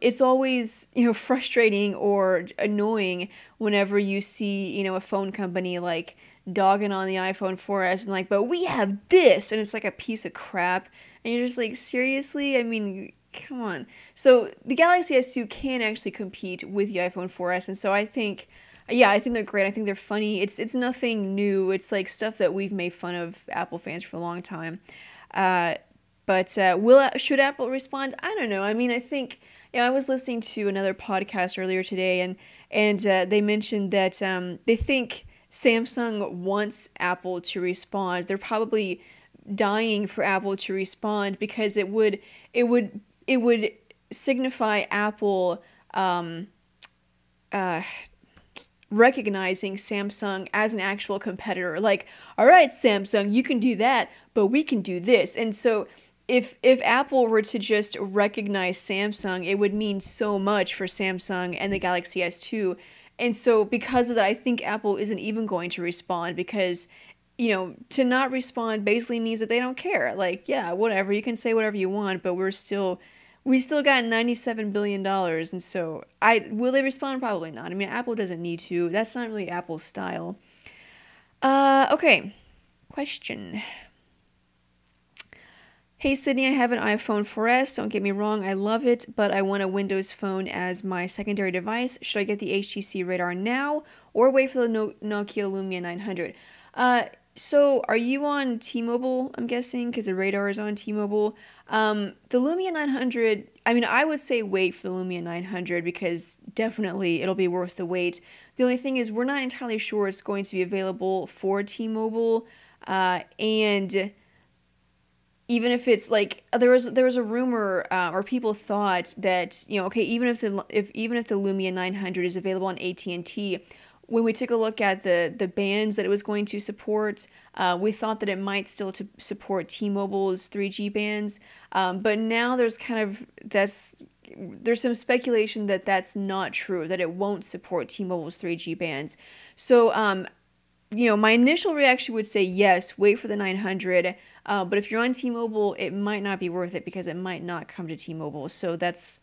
It's always, frustrating or annoying whenever you see, a phone company like dogging on the iPhone 4S and like, but we have this, and it's like a piece of crap, and you're just like, seriously? I mean, come on. So the Galaxy S2 can actually compete with the iPhone 4S, and so I think they're great. I think they're funny. It's nothing new. It's like stuff that we've made fun of Apple fans for a long time. But should Apple respond? I don't know. I mean, I think I was listening to another podcast earlier today, and they mentioned that they think Samsung wants Apple to respond. They're probably dying for Apple to respond because it would signify Apple recognizing Samsung as an actual competitor. Like, all right, Samsung, you can do that, but we can do this. And so if Apple were to just recognize Samsung, it would mean so much for Samsung and the Galaxy S2. And so because of that, I think Apple isn't even going to respond because, to not respond basically means that they don't care. Like, yeah, whatever, you can say whatever you want, but we still got $97 billion. And so will they respond? Probably not. I mean, Apple doesn't need to. That's not really Apple's style. Okay. Question. Hey, Sydney, I have an iPhone 4S. Don't get me wrong, I love it, but I want a Windows phone as my secondary device. Should I get the HTC Radar now or wait for the Nokia Lumia 900? So are you on T-Mobile, I'm guessing, because the Radar is on T-Mobile? The Lumia 900, I mean, I would say wait for the Lumia 900 because definitely it'll be worth the wait. The only thing is we're not entirely sure it's going to be available for T-Mobile, and even if it's like there was a rumor or people thought that okay, even if the Lumia 900 is available on AT&T, when we took a look at the bands that it was going to support, we thought that it might still support T-Mobile's 3G bands, but now there's some speculation that that's not true, that it won't support T-Mobile's 3G bands. So my initial reaction would say yes, wait for the 900, but if you're on T-Mobile, it might not be worth it because it might not come to T-Mobile. So that's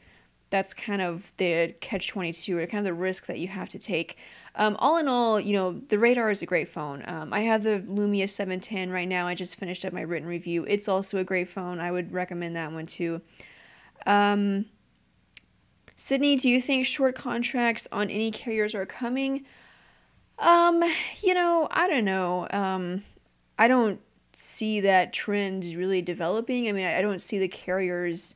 kind of the catch-22, or kind of the risk that you have to take. All in all, the Radar is a great phone. I have the Lumia 710 right now. I just finished up my written review. It's also a great phone. I would recommend that one too. Sydney, do you think short contracts on any carriers are coming? I don't know. I don't see that trend really developing. I mean, I don't see the carriers,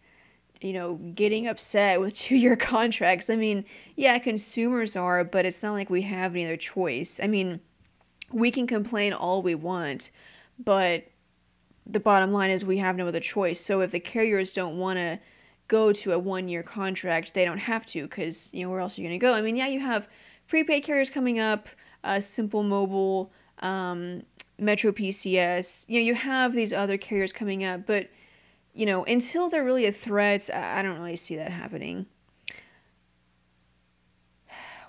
getting upset with 2-year contracts. I mean, yeah, consumers are, but it's not like we have any other choice. I mean, we can complain all we want, but the bottom line is we have no other choice. So if the carriers don't want to go to a 1-year contract, they don't have to, because, where else are you going to go? I mean, yeah, you have prepaid carriers coming up, Simple Mobile, Metro PCS. You have these other carriers coming up, but until they're really a threat, I don't really see that happening.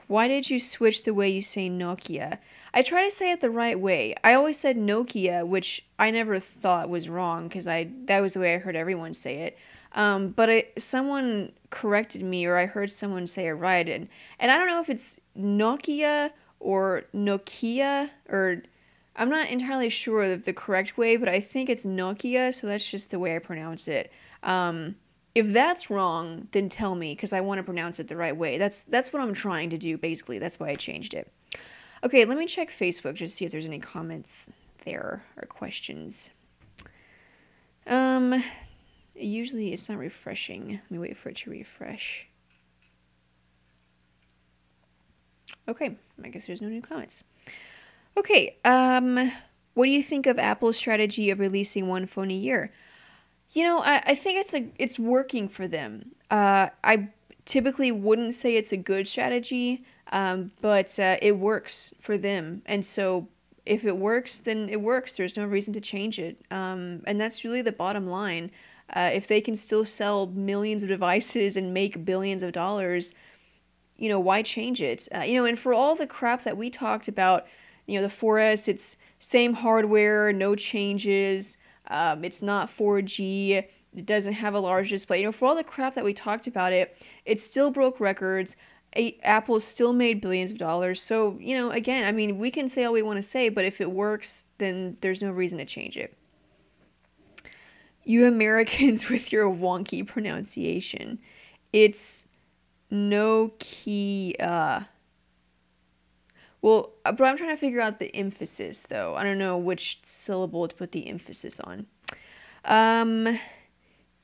Why did you switch the way you say Nokia? I try to say it the right way. I always said Nokia, which I never thought was wrong because that was the way I heard everyone say it. But someone corrected me, or I heard someone say it right, and I don't know if it's Nokia or Nokia, or I'm not entirely sure of the correct way, but I think it's Nokia, so that's just the way I pronounce it. If that's wrong, then tell me, because I want to pronounce it the right way. That's what I'm trying to do, basically. That's why I changed it. Okay, let me check Facebook just to see if there's any comments there or questions. Usually it's not refreshing. Let me wait for it to refresh. Okay, I guess there's no new comments. Okay, what do you think of Apple's strategy of releasing one phone a year? I think it's working for them. I typically wouldn't say it's a good strategy, but it works for them. And so if it works, then it works. There's no reason to change it. And that's really the bottom line. If they can still sell millions of devices and make billions of dollars, why change it? And for all the crap that we talked about, the 4S, it's same hardware, no changes. It's not 4G. It doesn't have a large display. For all the crap that we talked about it still broke records. Apple still made billions of dollars. So, again, I mean, we can say all we want to say, but if it works, then there's no reason to change it. You Americans with your wonky pronunciation. It's Nokia. Well, but I'm trying to figure out the emphasis, though. I don't know which syllable to put the emphasis on.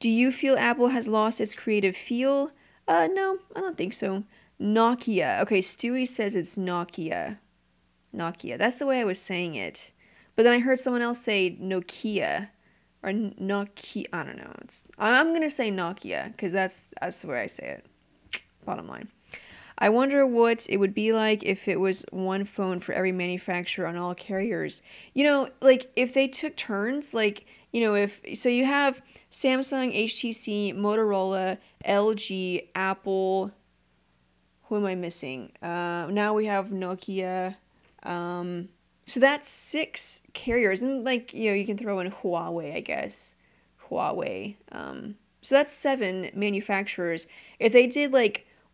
Do you feel Apple has lost its creative feel? No, I don't think so. Nokia. Okay, Stewie says it's Nokia. Nokia. That's the way I was saying it. But then I heard someone else say Nokia. Or Nokia. I don't know. I'm going to say Nokia, because that's the way I say it. Bottom line. I wonder what it would be like if it was one phone for every manufacturer on all carriers. If they took turns, so you have Samsung, HTC, Motorola, LG, Apple. Who am I missing? Now we have Nokia. So that's 6 carriers. And, you can throw in Huawei, I guess. Huawei. So that's 7 manufacturers. If they did,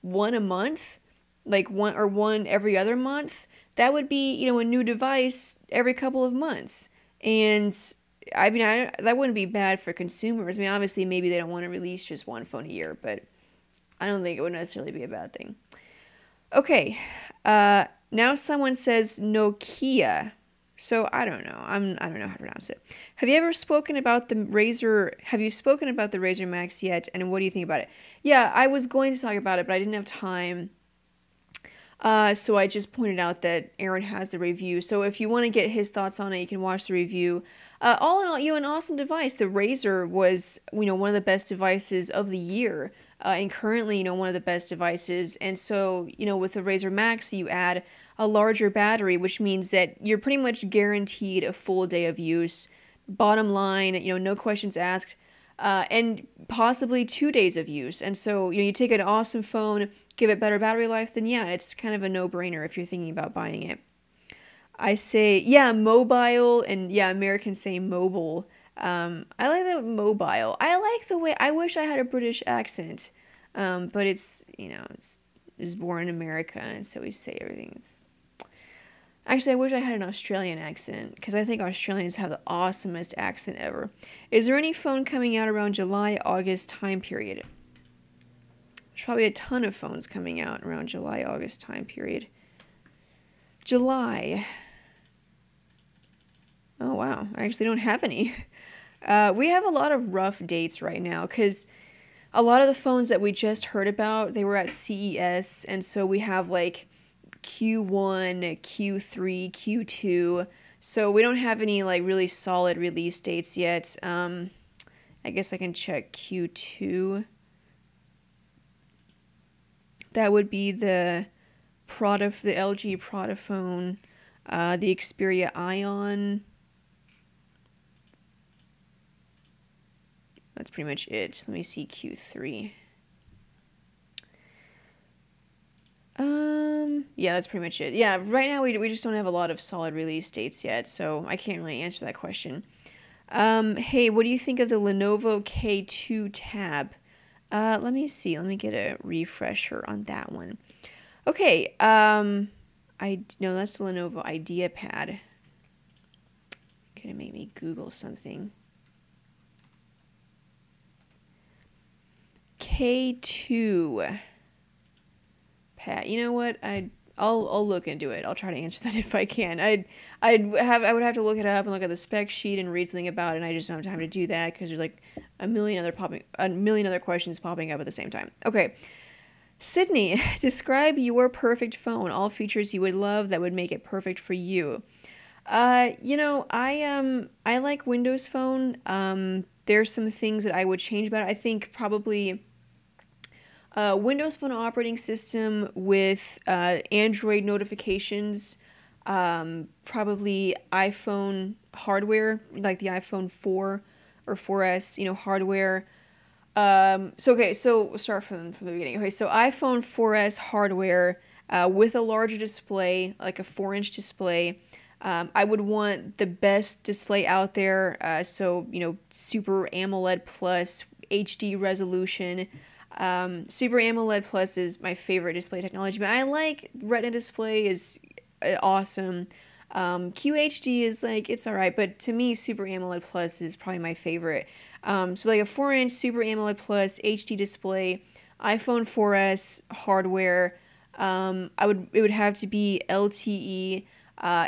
one a month, one every other month, that would be, a new device every couple of months. And I mean, that wouldn't be bad for consumers. I mean, obviously, maybe they don't want to release just one phone a year, but I don't think it would necessarily be a bad thing. Okay, now someone says Nokia. So I don't know. I don't know how to pronounce it. Have you spoken about the Razr Max yet? And what do you think about it? Yeah, I was going to talk about it, but I didn't have time. So I just pointed out that Aaron has the review. So if you want to get his thoughts on it, you can watch the review. All in all, an awesome device. The Razr was, one of the best devices of the year. And currently, one of the best devices. And so, with the Razr Max, you add a larger battery, which means that you're pretty much guaranteed a full day of use. Bottom line, no questions asked, and possibly 2 days of use. And so, you take an awesome phone, give it better battery life, then yeah, it's kind of a no-brainer if you're thinking about buying it. I say, yeah, mobile, and yeah, Americans say mobile. I like the mobile. I like the way, I wish I had a British accent, but it's born in America, and so we say everything. Actually, I wish I had an Australian accent, because I think Australians have the awesomest accent ever. Is there any phone coming out around July, August time period? There's probably a ton of phones coming out around July, August time period. July. Oh, wow. I actually don't have any. We have a lot of rough dates right now, because a lot of the phones that we just heard about, they were at CES, and so we have Q1, Q3, Q2, so we don't have any really solid release dates yet. I guess I can check Q2. That would be the LG Prada phone, the Xperia Ion. That's pretty much it. Let me see Q3. Yeah, that's pretty much it. Yeah, right now we just don't have a lot of solid release dates yet, so I can't really answer that question. Hey, what do you think of the Lenovo K2 Tab? Let me see. Let me get a refresher on that one. Okay, no, that's the Lenovo IdeaPad. Gonna make me Google something. K2 pad. You know what? I'll look into it. I'll try to answer that if I can. I would have to look it up and look at the spec sheet and read something about it, and I just don't have time to do that because there's a million other questions popping up at the same time. Okay. Sydney, describe your perfect phone. All features you would love that would make it perfect for you. I like Windows Phone. There's some things that I would change about it. I think probably Windows Phone operating system with Android notifications, probably iPhone hardware, like the iPhone 4 or 4S, hardware. So start from the beginning. Okay, so iPhone 4S hardware, with a larger display, like a 4-inch display. I would want the best display out there, so, Super AMOLED Plus, HD resolution. Super AMOLED Plus is my favorite display technology, but I like Retina display is awesome. QHD is it's alright, but to me, Super AMOLED Plus is probably my favorite. So like a 4-inch Super AMOLED Plus HD display, iPhone 4S hardware. It would have to be LTE.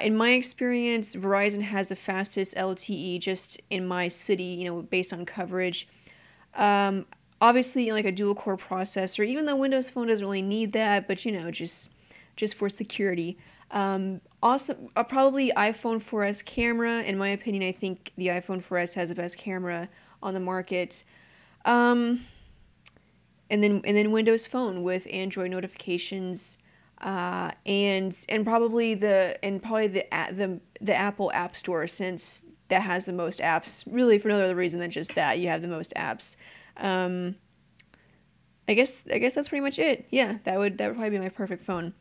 In my experience, Verizon has the fastest LTE just in my city, based on coverage. Obviously, like a dual core processor, even though Windows Phone doesn't really need that, but just for security. Also, probably iPhone 4S camera. In my opinion, I think the iPhone 4S has the best camera on the market. And then Windows Phone with Android notifications, and probably the Apple App Store, since that has the most apps. Really, for no other reason than just that you have the most apps. I guess that's pretty much it. Yeah, that would probably be my perfect phone.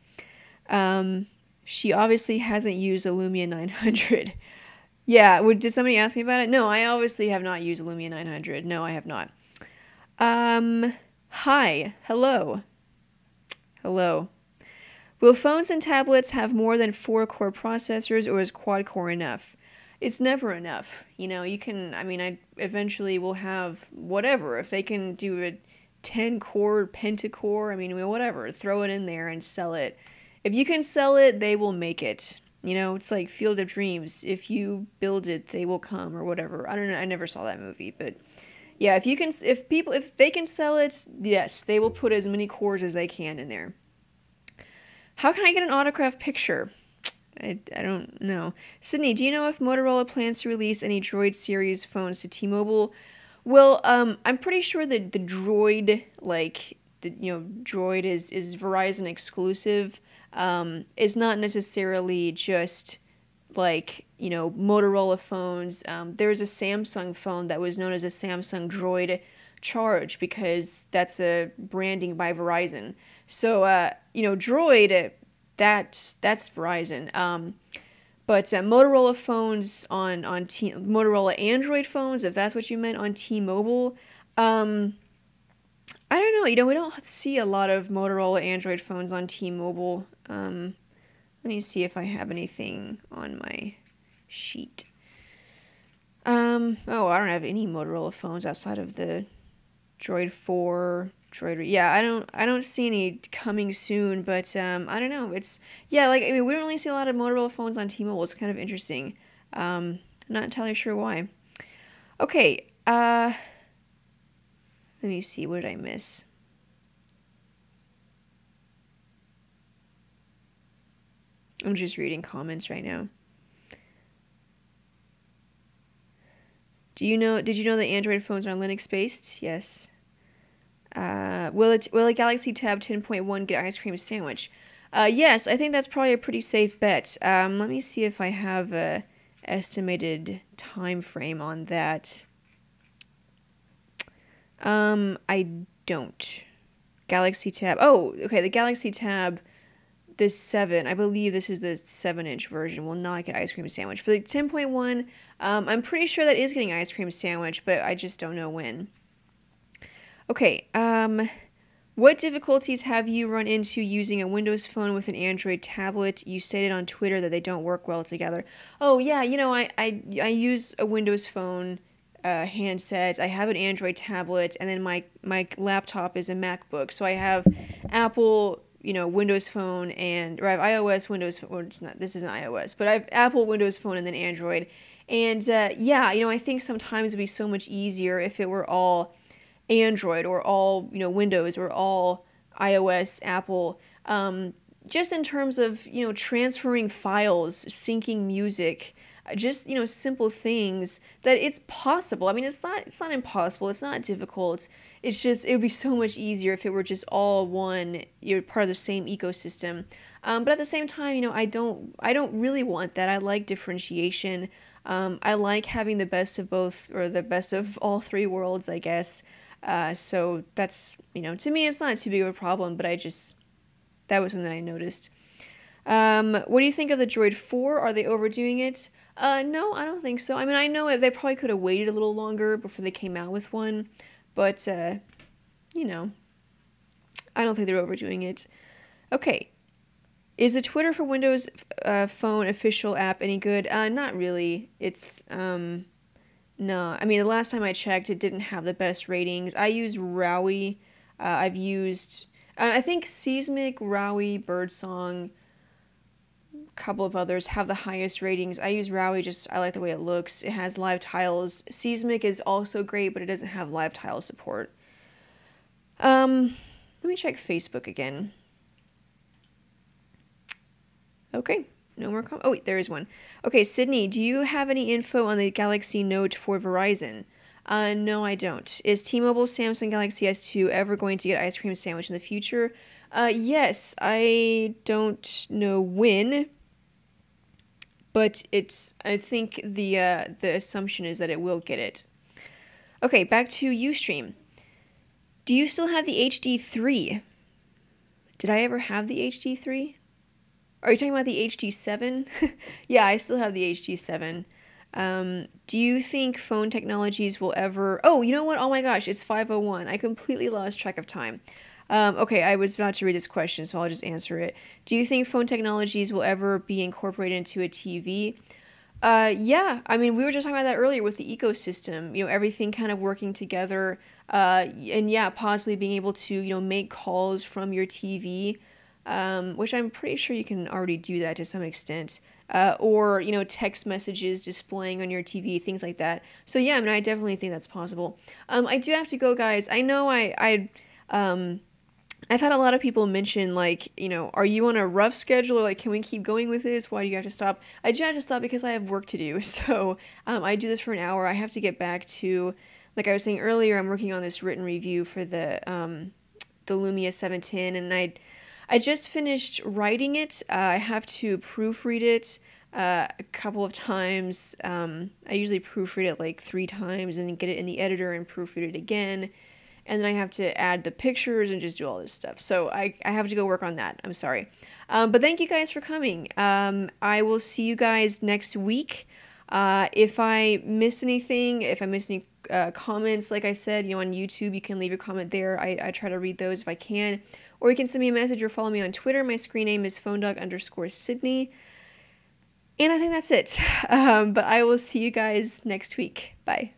She obviously hasn't used a Lumia 900. Yeah, did somebody ask me about it? No, I obviously have not used a Lumia 900. No, I have not. Hi. Hello. Hello. Will phones and tablets have more than 4 core processors, or is quad core enough? It's never enough. I eventually will have whatever. If they can do a 10 core pentacore, whatever, throw it in there and sell it. If you can sell it, they will make it. It's like Field of Dreams. If you build it, they will come, or whatever. I don't know. I never saw that movie, but yeah, if they can sell it, yes, they will put as many cores as they can in there. How can I get an autographed picture? I don't know. Sydney, do you know if Motorola plans to release any Droid series phones to T-Mobile? Well, I'm pretty sure that the Droid, Droid is Verizon exclusive. It's not necessarily just Motorola phones. There's a Samsung phone that was known as a Samsung Droid Charge, because that's a branding by Verizon. So, Droid, that's Verizon. But Motorola phones Motorola Android phones, if that's what you meant, on T-Mobile, I don't know. We don't see a lot of Motorola Android phones on T-Mobile. Let me see if I have anything on my sheet. I don't have any Motorola phones outside of the Droid 4, Droid. Yeah, I don't see any coming soon, but I don't know. We don't really see a lot of Motorola phones on T-Mobile. It's kind of interesting. I'm not entirely sure why. Okay, let me see. What did I miss? I'm just reading comments right now. Did you know that Android phones are Linux based? Yes. Will a Galaxy Tab 10.1 get ice cream sandwich? Yes, I think that's probably a pretty safe bet. Let me see if I have a estimated time frame on that. I don't. Galaxy Tab. Oh, okay. The Galaxy Tab, this 7. I believe this is the 7-inch version. Will not get ice cream sandwich. For the 10.1, I'm pretty sure that is getting ice cream sandwich, but I just don't know when. Okay. What difficulties have you run into using a Windows phone with an Android tablet? You stated on Twitter that they don't work well together. Oh yeah, I use a Windows phone handset. I have an Android tablet, and then my laptop is a MacBook. So I have Apple, Windows phone, or I have iOS, Windows phone. Well, it's not. This isn't iOS, but I have Apple, Windows phone, and then Android. And I think sometimes it'd be so much easier if it were all Android, or all Windows, or all iOS, Apple, just in terms of transferring files, syncing music, just simple things that it's possible. It's not impossible, it's not difficult. It's just it would be so much easier if it were just all one. You're part of the same ecosystem. But at the same time, I don't really want that. I like differentiation. I like having the best of both, or the best of all three worlds, I guess. So that's, to me, it's not too big of a problem, but I just, that was something that I noticed. What do you think of the Droid 4? Are they overdoing it? No, I don't think so. I mean, I know they probably could have waited a little longer before they came out with one, but, you know, I don't think they're overdoing it. Okay. Is the Twitter for Windows Phone official app any good? Not really. It's, no. I mean, the last time I checked, it didn't have the best ratings. I use Rowie. I've used, I think Seismic, Rowie, Birdsong, a couple of others have the highest ratings. I use Rowie, just, I like the way it looks. It has live tiles. Seismic is also great, but it doesn't have live tile support. Let me check Facebook again. Okay, no more oh, wait, there is one. Okay, Sydney, do you have any info on the Galaxy Note for Verizon? No, I don't. Is T-Mobile Samsung Galaxy S2 ever going to get ice cream sandwich in the future? Yes, I don't know when, but I think the assumption is that it will get it. Okay, back to Ustream. Do you still have the HD3? Did I ever have the HD3? Are you talking about the HD7? Yeah, I still have the HD7. Do you think phone technologies will ever... Oh, you know what? Oh my gosh, it's 5:01. I completely lost track of time. Okay, I was about to read this question, so I'll just answer it. Do you think phone technologies will ever be incorporated into a TV? Yeah, I mean, we were just talking about that earlier with the ecosystem, you know, everything kind of working together, and yeah, possibly being able to, you know, make calls from your TV, which I'm pretty sure you can already do that to some extent, or, you know, text messages displaying on your TV, things like that. So yeah, I mean, I definitely think that's possible. I do have to go, guys. I know I've had a lot of people mention, like, you know, are you on a rough schedule, or like, can we keep going with this? Why do you have to stop? I do have to stop because I have work to do. So I do this for an hour. I have to get back to, like I was saying earlier, I'm working on this written review for the Lumia 710, and I just finished writing it. I have to proofread it a couple of times. I usually proofread it like 3 times and then get it in the editor and proofread it again. And then I have to add the pictures and just do all this stuff. So I have to go work on that. I'm sorry. But thank you guys for coming. I will see you guys next week. If I miss anything, if I miss any comments, like I said, you know, on YouTube, you can leave a comment there. I try to read those if I can. Or you can send me a message or follow me on Twitter. My screen name is phonedog_Sydney. And I think that's it. But I will see you guys next week. Bye.